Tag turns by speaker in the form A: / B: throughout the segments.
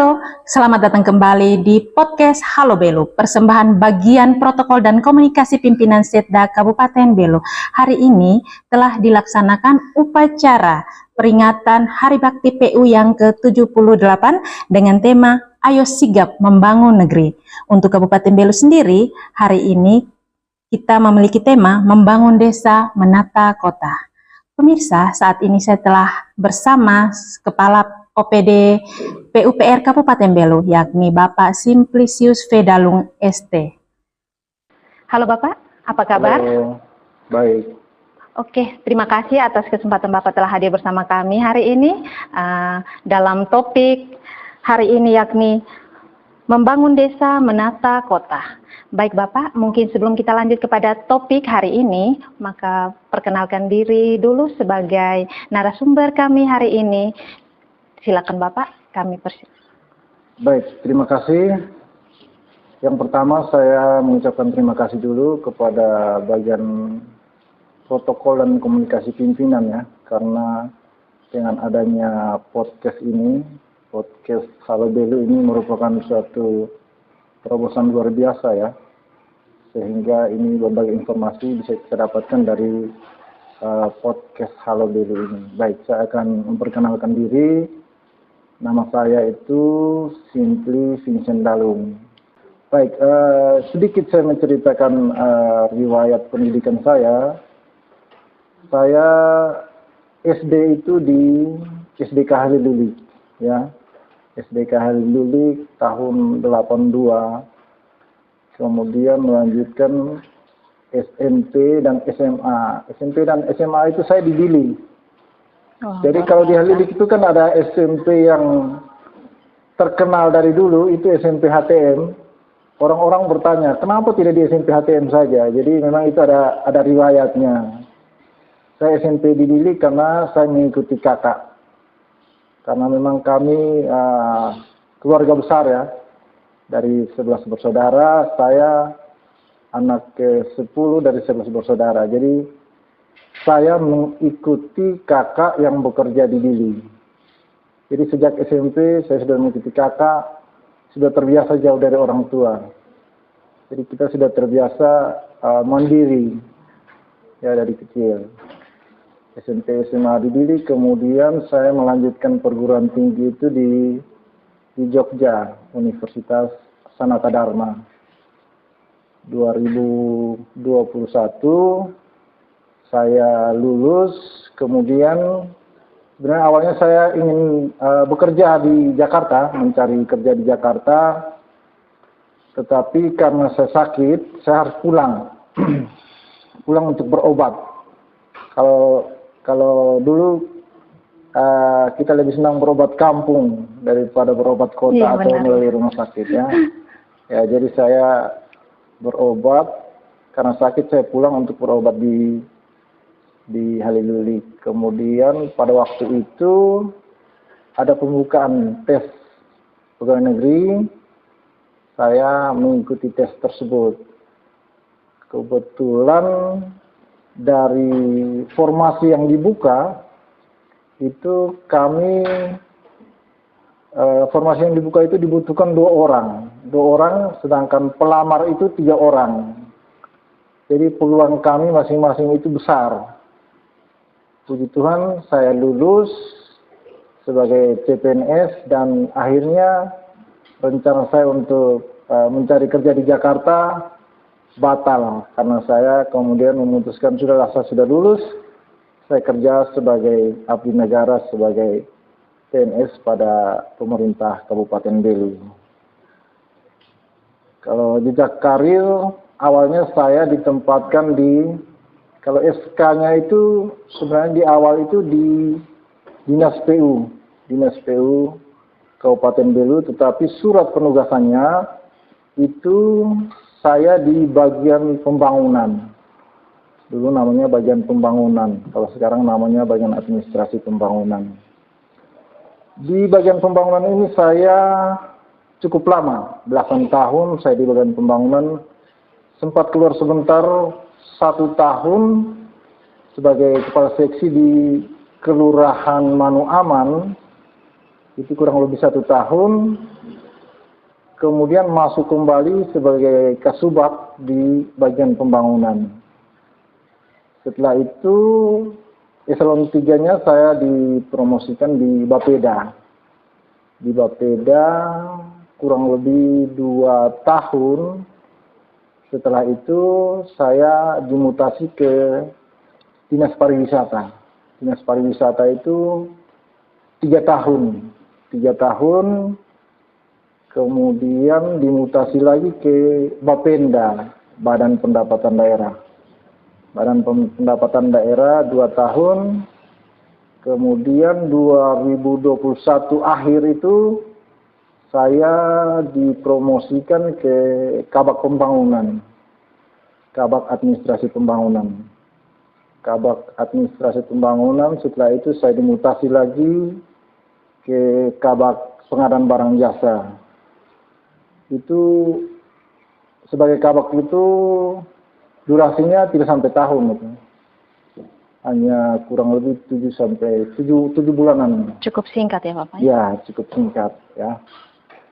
A: Halo, selamat datang kembali di podcast Halo Belu, persembahan bagian protokol dan komunikasi pimpinan Setda Kabupaten Belu. Hari ini telah dilaksanakan upacara peringatan Hari Bakti PU yang ke-78 dengan tema Ayo Sigap Membangun Negeri. Untuk Kabupaten Belu sendiri, hari ini kita memiliki tema Membangun Desa, Menata Kota. Pemirsa, saat ini saya telah bersama Kepala OPD PUPR Kabupaten Belu, yakni Bapak Simplicius Vedalung ST. Halo Bapak, apa kabar?
B: Halo, baik.
A: Oke, terima kasih atas kesempatan Bapak telah hadir bersama kami hari ini dalam topik hari ini yakni Membangun Desa, Menata Kota. Baik Bapak, mungkin sebelum kita lanjut kepada topik hari ini, maka perkenalkan diri dulu sebagai narasumber kami hari ini. Silakan Bapak, kami persilakan.
B: Baik, terima kasih. Yang pertama saya mengucapkan terima kasih dulu kepada bagian protokol dan komunikasi pimpinan ya, karena dengan adanya podcast ini, podcast Halo Belu ini merupakan suatu terobosan luar biasa ya, sehingga ini berbagai informasi bisa kita dapatkan dari podcast Halo Belu ini. Baik, saya akan memperkenalkan diri. Nama saya itu Simply Vincent Dalung. Baik, sedikit saya menceritakan riwayat pendidikan saya. Saya SD itu di SDK Haliluli, ya. SDK Haliluli tahun 82. Kemudian melanjutkan SMP dan SMA. SMP dan SMA itu saya di Dili. Jadi kalau di Halilik itu kan ada SMP yang terkenal dari dulu, itu SMP HTM. Orang-orang bertanya, kenapa tidak di SMP HTM saja? Jadi memang itu ada riwayatnya. Saya SMP di Dili karena saya mengikuti kakak. Karena memang kami keluarga besar ya. Dari 11 bersaudara, saya anak ke-10 dari 11 bersaudara. Jadi saya mengikuti kakak yang bekerja di Dili. Jadi sejak SMP saya sudah mengikuti kakak, sudah terbiasa jauh dari orang tua. Jadi kita sudah terbiasa mandiri ya dari kecil. SMP SMA di Dili, kemudian saya melanjutkan perguruan tinggi itu di Jogja, Universitas Sanata Dharma. 2021 saya lulus, kemudian sebenarnya awalnya saya ingin bekerja di Jakarta, mencari kerja di Jakarta, tetapi karena saya sakit, saya harus pulang, pulang untuk berobat. Kalau dulu kita lebih senang berobat kampung daripada berobat kota atau melalui rumah sakit ya. Ya, jadi saya berobat karena sakit, saya pulang untuk berobat di Haliluli. Kemudian pada waktu itu ada pembukaan tes pegawai negeri, saya mengikuti tes tersebut. Kebetulan dari formasi yang dibuka itu kami formasi yang dibuka itu dibutuhkan 2 orang, sedangkan pelamar itu 3 orang. Jadi peluang kami masing-masing itu besar. Puji Tuhan, saya lulus sebagai CPNS dan akhirnya rencana saya untuk mencari kerja di Jakarta batal karena saya kemudian memutuskan saya sudah lulus, saya kerja sebagai abdi negara sebagai PNS pada pemerintah Kabupaten Belu. Kalau jejak karir, awalnya saya ditempatkan kalau SK-nya itu sebenarnya di awal itu di Dinas PU Kabupaten Belu, tetapi surat penugasannya itu saya di bagian pembangunan. Dulu namanya bagian pembangunan, kalau sekarang namanya bagian administrasi pembangunan. Di bagian pembangunan ini saya cukup lama, belasan tahun saya di bagian pembangunan, sempat keluar sebentar 1 tahun sebagai kepala seksi di Kelurahan Manu Aman itu kurang lebih 1 tahun, kemudian masuk kembali sebagai kasubag di bagian pembangunan. Setelah itu eselon 3-nya saya dipromosikan di Bapeda. Di Bapeda kurang lebih 2 tahun. Setelah itu saya dimutasi ke Dinas Pariwisata. Dinas Pariwisata itu 3 tahun. 3 tahun, kemudian dimutasi lagi ke Bapenda, Badan Pendapatan Daerah. Badan Pendapatan Daerah 2 tahun, kemudian 2021 akhir itu saya dipromosikan ke Kabag Pembangunan, Kabag Administrasi Pembangunan. Kabag Administrasi Pembangunan, setelah itu saya dimutasi lagi ke Kabag Pengadaan Barang Jasa. Itu sebagai kabag itu durasinya tidak sampai tahun, gitu. Hanya kurang lebih 7 bulanan.
A: Cukup singkat ya Bapak?
B: Ya, cukup singkat ya.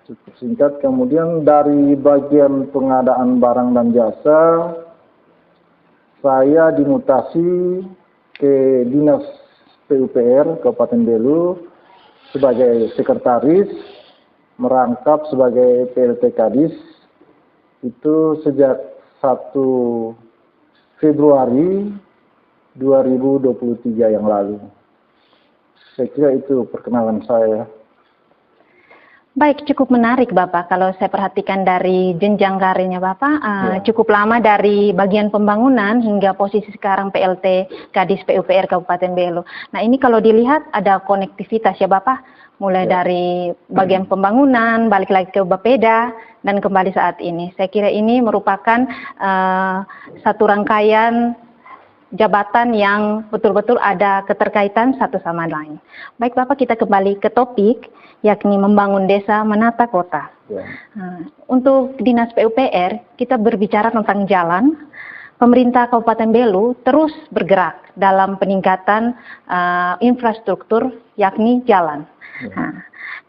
B: Cukup singkat. Kemudian dari bagian pengadaan barang dan jasa, saya dimutasi ke Dinas PUPR Kabupaten Belu sebagai sekretaris, merangkap sebagai PLT Kadis itu sejak 1 Februari 2023 yang lalu. Saya kira itu perkenalan saya.
A: Baik, cukup menarik Bapak. Kalau saya perhatikan dari jenjang karirnya Bapak, cukup lama dari bagian pembangunan hingga posisi sekarang PLT Kadis PUPR Kabupaten Belu. Nah ini kalau dilihat ada konektivitas ya Bapak, mulai dari bagian pembangunan, balik lagi ke Bapeda, dan kembali saat ini. Saya kira ini merupakan satu rangkaian jabatan yang betul-betul ada keterkaitan satu sama lain. Baik Bapak, kita kembali ke topik, yakni membangun desa, menata kota.
B: Ya.
A: Untuk Dinas PUPR, kita berbicara tentang jalan. Pemerintah Kabupaten Belu terus bergerak dalam peningkatan infrastruktur, yakni jalan.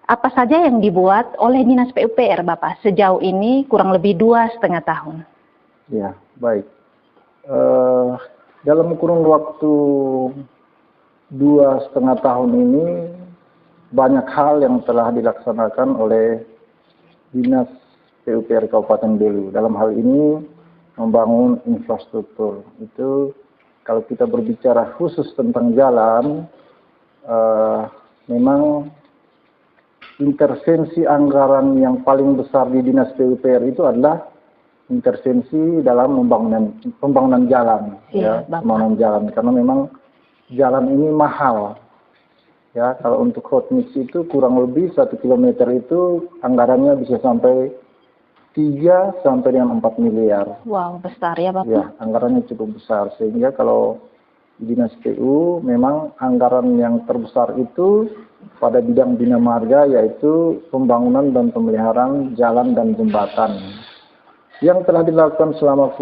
A: Apa saja yang dibuat oleh Dinas PUPR Bapak sejauh ini kurang lebih 2,5 tahun?
B: Ya, baik. Dalam kurun waktu 2,5 tahun ini, banyak hal yang telah dilaksanakan oleh Dinas PUPR Kabupaten Belu. Dalam hal ini, membangun infrastruktur. Itu kalau kita berbicara khusus tentang jalan, memang intervensi anggaran yang paling besar di Dinas PUPR itu adalah intervensi dalam pembangunan jalan, pembangunan jalan, karena memang jalan ini mahal. Ya, kalau untuk hot mix itu kurang lebih 1 kilometer itu anggarannya bisa sampai 3 sampai dengan 4 miliar.
A: Wow, besar ya Bapak.
B: Ya, anggarannya cukup besar, sehingga kalau di Dinas PU memang anggaran yang terbesar itu pada bidang bina marga, yaitu pembangunan dan pemeliharaan jalan dan jembatan. Yang telah dilakukan selama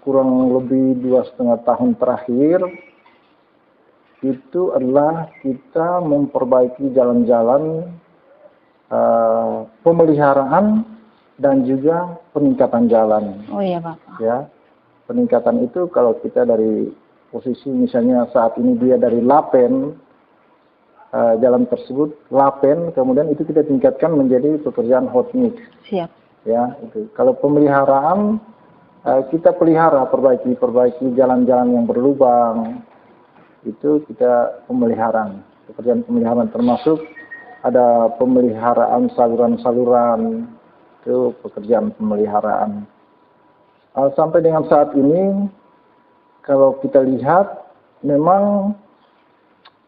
B: kurang lebih 2,5 tahun terakhir itu adalah kita memperbaiki jalan-jalan, pemeliharaan dan juga peningkatan jalan.
A: Oh iya Bapak.
B: Ya, peningkatan itu kalau kita dari posisi misalnya saat ini dia dari Lapen, jalan tersebut Lapen, kemudian itu kita tingkatkan menjadi pekerjaan hot mix.
A: Siap.
B: Ya, itu. Kalau pemeliharaan, kita pelihara, perbaiki jalan-jalan yang berlubang. Itu kita pemeliharaan, pekerjaan pemeliharaan, termasuk ada pemeliharaan saluran-saluran, itu pekerjaan pemeliharaan. Sampai dengan saat ini, kalau kita lihat, memang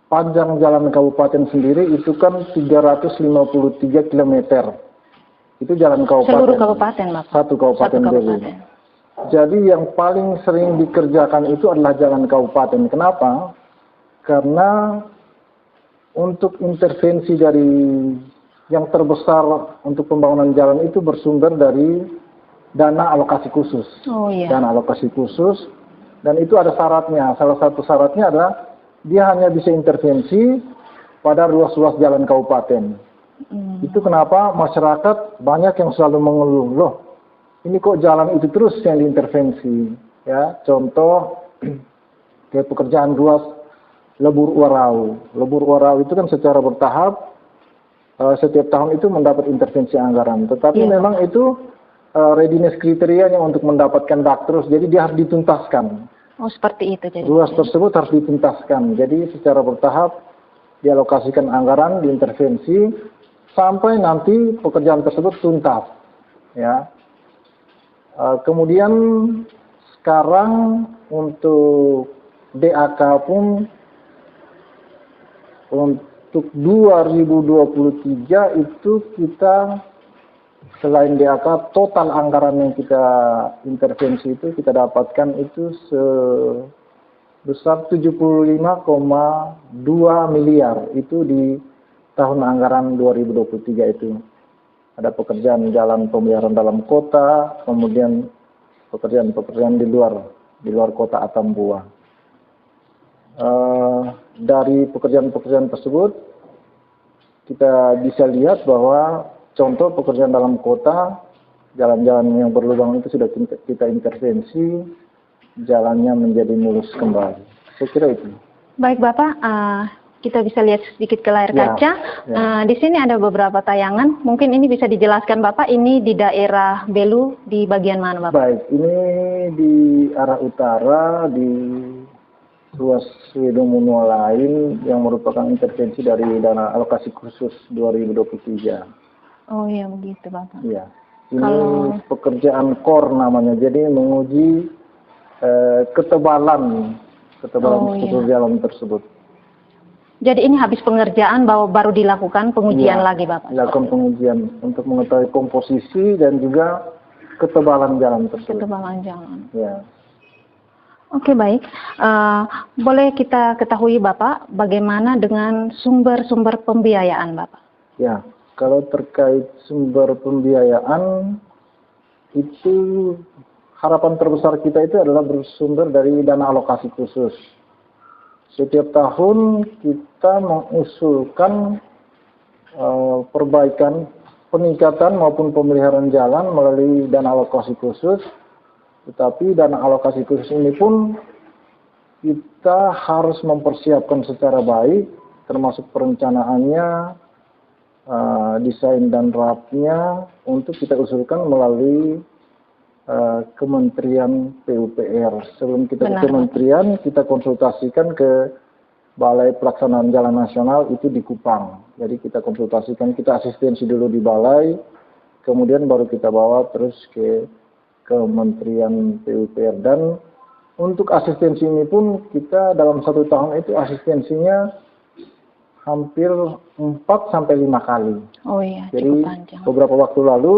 B: panjang jalan kabupaten sendiri itu kan 353 km. Itu jalan kabupaten.
A: Seluruh kabupaten, Bapak.
B: Satu kabupaten Belu. Jadi yang paling sering dikerjakan itu adalah jalan kabupaten. Kenapa? Karena untuk intervensi dari yang terbesar untuk pembangunan jalan itu bersumber dari dana alokasi khusus.
A: Oh iya.
B: Dana alokasi khusus, dan itu ada syaratnya. Salah satu syaratnya adalah dia hanya bisa intervensi pada ruas-ruas jalan kabupaten. Itu kenapa masyarakat banyak yang selalu mengeluh, loh ini kok jalan itu terus yang diintervensi. Ya, contoh kayak pekerjaan ruas Lebur Warau. Lebur Warau itu kan secara bertahap setiap tahun itu mendapat intervensi anggaran. Tetapi memang itu readiness kriterianya untuk mendapatkan dak terus, jadi dia harus dituntaskan.
A: Oh, seperti itu jadi.
B: Ruas tersebut harus dituntaskan. Jadi secara bertahap dialokasikan anggaran, diintervensi sampai nanti pekerjaan tersebut tuntas. Ya. Kemudian sekarang untuk DAK pun untuk 2023 itu kita selain DAK total anggaran yang kita intervensi itu kita dapatkan itu sebesar 75,2 miliar itu di tahun anggaran 2023 itu. Ada pekerjaan jalan pemeliharaan dalam kota, kemudian pekerjaan-pekerjaan di luar kota Atambua. Dari pekerjaan-pekerjaan tersebut kita bisa lihat bahwa contoh pekerjaan dalam kota, jalan-jalan yang berlubang itu sudah kita intervensi, jalannya menjadi mulus kembali. Saya kira itu.
A: Baik Bapak, kita bisa lihat sedikit ke layar kaca. Di sini ada beberapa tayangan. Mungkin ini bisa dijelaskan Bapak, ini di daerah Belu di bagian mana Bapak?
B: Baik, ini di arah utara di ruas Wedomuno lain yang merupakan intervensi dari dana alokasi khusus 2023.
A: Oh iya begitu Bapak.
B: Iya. Ini pekerjaan core namanya. Jadi menguji ketebalan struktur jalan tersebut.
A: Jadi ini habis pengerjaan baru dilakukan pengujian lagi Bapak?
B: Dilakukan pengujian untuk mengetahui komposisi dan juga ketebalan jalan tersebut.
A: Ketebalan jalan.
B: Ya.
A: Oke baik, boleh kita ketahui Bapak bagaimana dengan sumber-sumber pembiayaan Bapak?
B: Ya, kalau terkait sumber pembiayaan itu harapan terbesar kita itu adalah bersumber dari dana alokasi khusus. Setiap tahun kita mengusulkan perbaikan, peningkatan maupun pemeliharaan jalan melalui dana alokasi khusus. Tetapi dana alokasi khusus ini pun kita harus mempersiapkan secara baik, termasuk perencanaannya, desain dan draftnya untuk kita usulkan melalui Kementerian PUPR. Sebelum kita ke Kementerian, kita konsultasikan ke Balai Pelaksanaan Jalan Nasional itu di Kupang. Jadi kita konsultasikan, kita asistensi dulu di balai, kemudian baru kita bawa terus ke Kementerian PUPR. Dan untuk asistensi ini pun kita dalam 1 tahun itu asistensinya hampir 4-5 kali.
A: Oh iya,
B: jadi
A: cukup panjang.
B: Beberapa waktu lalu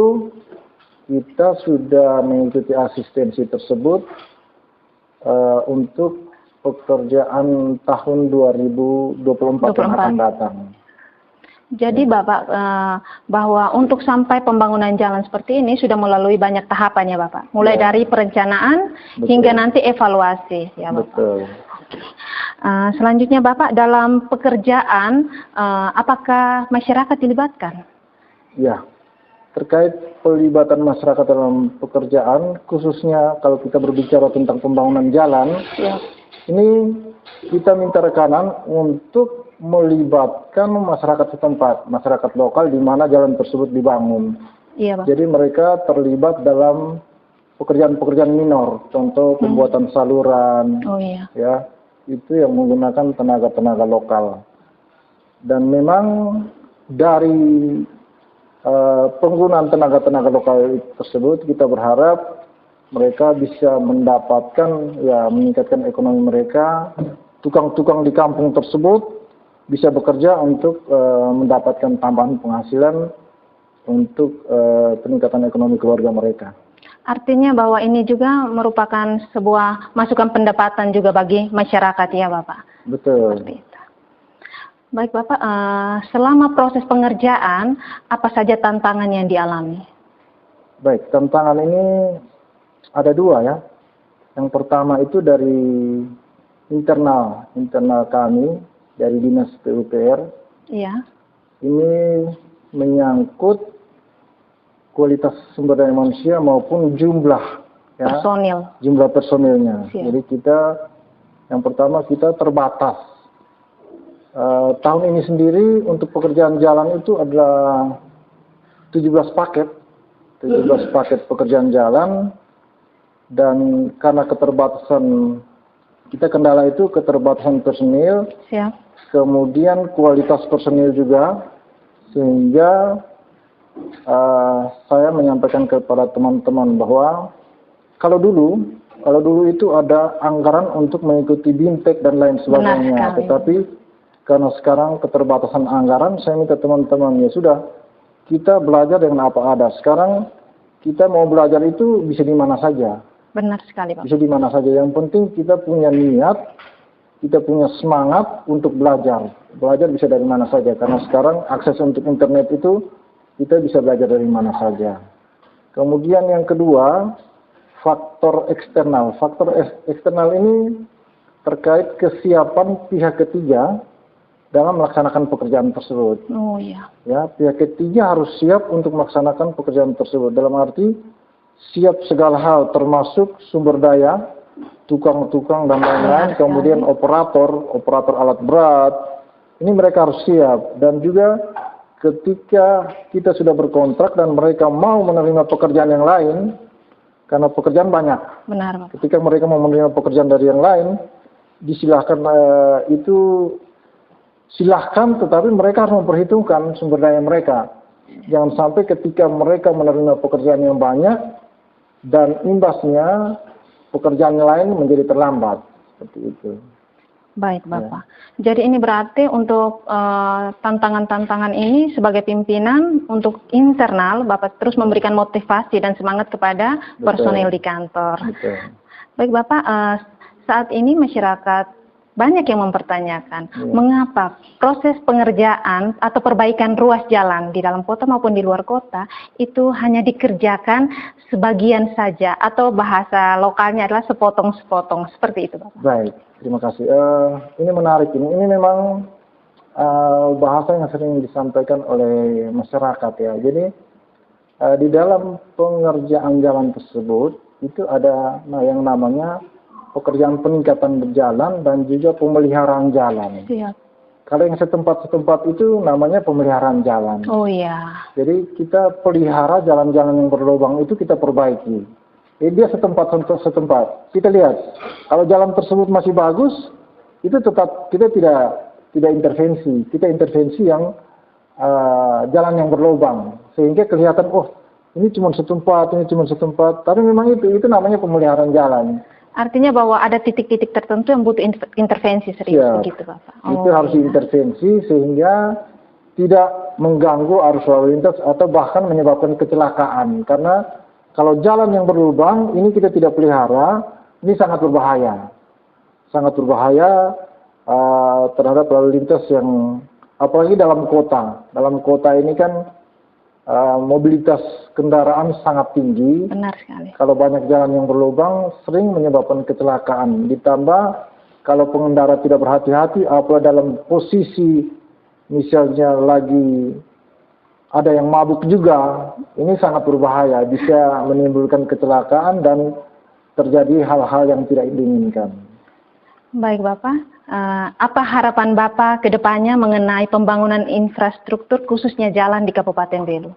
B: kita sudah mengikuti asistensi tersebut untuk pekerjaan tahun 2024 yang akan datang.
A: Jadi Bapak, bahwa untuk sampai pembangunan jalan seperti ini sudah melalui banyak tahapannya Bapak. Mulai dari perencanaan hingga nanti evaluasi ya Bapak.
B: Betul.
A: Selanjutnya Bapak, dalam pekerjaan apakah masyarakat dilibatkan?
B: Ya, terkait pelibatan masyarakat dalam pekerjaan, khususnya kalau kita berbicara tentang pembangunan jalan, ini kita minta rekanan untuk melibatkan masyarakat setempat, masyarakat lokal di mana jalan tersebut dibangun.
A: Iya, Pak.
B: Jadi mereka terlibat dalam pekerjaan-pekerjaan minor, contoh pembuatan saluran, ya, itu yang menggunakan tenaga-tenaga lokal. Dan memang dari penggunaan tenaga-tenaga lokal tersebut kita berharap mereka bisa mendapatkan, ya, meningkatkan ekonomi mereka. Tukang-tukang di kampung tersebut bisa bekerja untuk mendapatkan tambahan penghasilan untuk peningkatan ekonomi keluarga mereka.
A: Artinya bahwa ini juga merupakan sebuah masukan pendapatan juga bagi masyarakat ya Bapak?
B: Betul.
A: Seperti itu. Baik Bapak, selama proses pengerjaan, apa saja tantangan yang dialami?
B: Baik, tantangan ini ada 2 ya. Yang pertama itu dari internal kami, dari Dinas PUPR.
A: Iya.
B: Ini menyangkut kualitas sumber daya manusia maupun jumlah
A: Personil.
B: jumlah personilnya.
A: Siap.
B: Jadi yang pertama kita terbatas. Tahun ini sendiri untuk pekerjaan jalan itu adalah 17 paket pekerjaan jalan, dan karena keterbatasan kita kendala itu keterbatasan personil,
A: Siap.
B: kemudian kualitas personil juga, sehingga saya menyampaikan kepada teman-teman bahwa kalau dulu itu ada anggaran untuk mengikuti BIMTEK dan lain sebagainya, tetapi karena sekarang keterbatasan anggaran, saya minta teman-teman, ya sudah, kita belajar dengan apa ada. Sekarang kita mau belajar itu bisa di mana saja.
A: Benar sekali, Pak.
B: Bisa di mana saja. Yang penting kita punya niat, kita punya semangat untuk belajar. Belajar bisa dari mana saja, karena sekarang akses untuk internet itu kita bisa belajar dari mana saja. Kemudian yang kedua, faktor eksternal. Faktor eksternal ini terkait kesiapan pihak ketiga dalam melaksanakan pekerjaan tersebut.
A: Oh iya.
B: Ya, pihak ketiga harus siap untuk melaksanakan pekerjaan tersebut. Dalam arti siap segala hal, termasuk sumber daya, tukang-tukang dan lain-lain, kemudian operator alat berat. Ini mereka harus siap. Dan juga ketika kita sudah berkontrak dan mereka mau menerima pekerjaan yang lain, karena pekerjaan banyak.
A: Benar, Pak.
B: Ketika mereka mau menerima pekerjaan dari yang lain, disilahkan silahkan, tetapi mereka harus memperhitungkan sumber daya mereka. Jangan sampai ketika mereka menerima pekerjaan yang banyak dan imbasnya pekerjaan lain menjadi terlambat. Seperti itu.
A: Baik, Bapak. Jadi ini berarti untuk tantangan-tantangan ini sebagai pimpinan untuk internal, Bapak terus memberikan motivasi dan semangat kepada personil di kantor.
B: Betul.
A: Baik, Bapak, saat ini masyarakat banyak yang mempertanyakan mengapa proses pengerjaan atau perbaikan ruas jalan di dalam kota maupun di luar kota itu hanya dikerjakan sebagian saja, atau bahasa lokalnya adalah sepotong-sepotong, seperti itu, Bapak.
B: Baik, terima kasih. Ini menarik. Ini memang bahasa yang sering disampaikan oleh masyarakat ya. Jadi di dalam pengerjaan jalan tersebut itu ada yang namanya pekerjaan peningkatan berjalan dan juga pemeliharaan jalan.
A: Siap.
B: Kalau yang setempat-setempat itu namanya pemeliharaan jalan.
A: Oh iya.
B: Jadi kita pelihara jalan-jalan yang berlubang itu kita perbaiki. Jadi dia setempat. Kita lihat, kalau jalan tersebut masih bagus, itu tetap kita tidak intervensi. Kita intervensi yang jalan yang berlubang, sehingga kelihatan, oh ini cuma setempat. Tapi memang itu namanya pemeliharaan jalan.
A: Artinya bahwa ada titik-titik tertentu yang butuh intervensi serius, begitu, Bapak.
B: Itu harus diintervensi sehingga tidak mengganggu arus lalu lintas atau bahkan menyebabkan kecelakaan. Karena kalau jalan yang berlubang ini kita tidak pelihara, ini sangat berbahaya. Sangat berbahaya terhadap lalu lintas yang, apalagi dalam kota. Dalam kota ini kan mobilitas kendaraan sangat tinggi.
A: Benar sekali.
B: Kalau banyak jalan yang berlubang sering menyebabkan kecelakaan. Ditambah kalau pengendara tidak berhati-hati, apalagi dalam posisi misalnya lagi ada yang mabuk juga, ini sangat berbahaya, bisa menimbulkan kecelakaan dan terjadi hal-hal yang tidak diinginkan.
A: Baik, Bapak. Apa harapan Bapak ke depannya mengenai pembangunan infrastruktur khususnya jalan di Kabupaten Belu?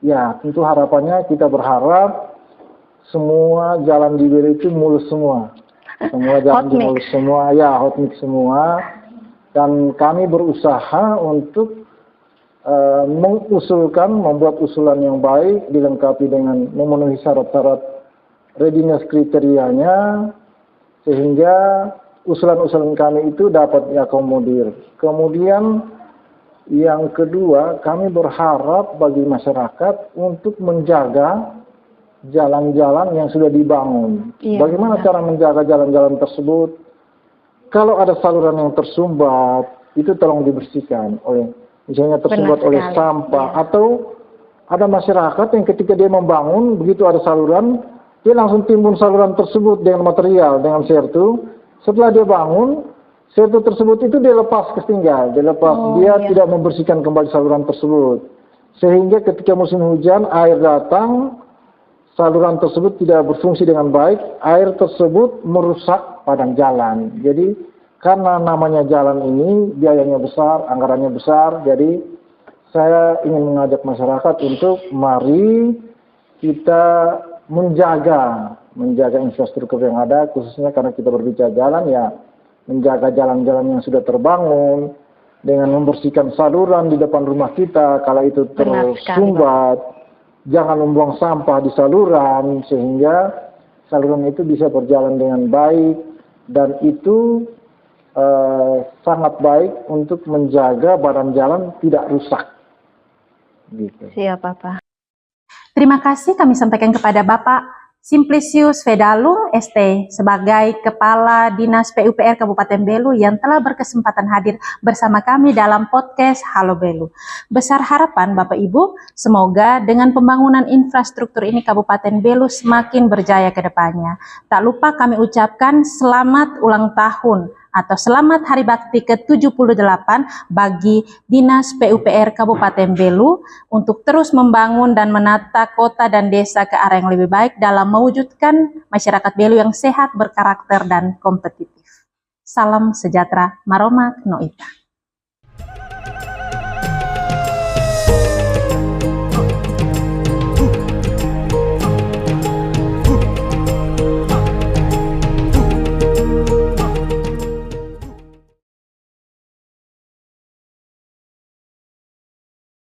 B: Ya, tentu harapannya kita berharap semua jalan di Belu itu mulus semua. Semua jalan mulus semua, ya hot mix semua. Dan kami berusaha untuk membuat usulan yang baik, dilengkapi dengan memenuhi syarat-syarat readiness kriterianya, sehingga usulan-usulan kami itu dapat diakomodir. Kemudian yang kedua, kami berharap bagi masyarakat untuk menjaga jalan-jalan yang sudah dibangun.
A: Iya,
B: bagaimana cara menjaga jalan-jalan tersebut? Kalau ada saluran yang tersumbat, itu tolong dibersihkan oleh, misalnya tersumbat oleh sampah, atau ada masyarakat yang ketika dia membangun, begitu ada saluran, dia langsung timbun saluran tersebut dengan material, dengan sertu. Setelah dia bangun, sertu tersebut itu dia lepas ketinggal, dia tidak membersihkan kembali saluran tersebut. sehingga ketika musim hujan air datang, saluran tersebut tidak berfungsi dengan baik, air tersebut merusak padang jalan. Jadi karena namanya jalan ini biayanya besar, anggarannya besar, jadi saya ingin mengajak masyarakat untuk mari kita menjaga infrastruktur yang ada, khususnya karena kita berbicara jalan, ya menjaga jalan-jalan yang sudah terbangun dengan membersihkan saluran di depan rumah kita kalau itu tersumbat. Jangan membuang sampah di saluran sehingga saluran itu bisa berjalan dengan baik, dan itu sangat baik untuk menjaga badan jalan tidak rusak. Gitu.
A: Siap, Bapak. Terima kasih kami sampaikan kepada Bapak Simplicius Vedalung, ST, sebagai Kepala Dinas PUPR Kabupaten Belu yang telah berkesempatan hadir bersama kami dalam podcast Halo Belu. Besar harapan Bapak Ibu, semoga dengan pembangunan infrastruktur ini Kabupaten Belu semakin berjaya ke depannya. Tak lupa kami ucapkan selamat ulang tahun atau selamat Hari Bakti ke-78 bagi Dinas PUPR Kabupaten Belu untuk terus membangun dan menata kota dan desa ke arah yang lebih baik dalam mewujudkan masyarakat Belu yang sehat, berkarakter, dan kompetitif. Salam sejahtera, Maromak Noita.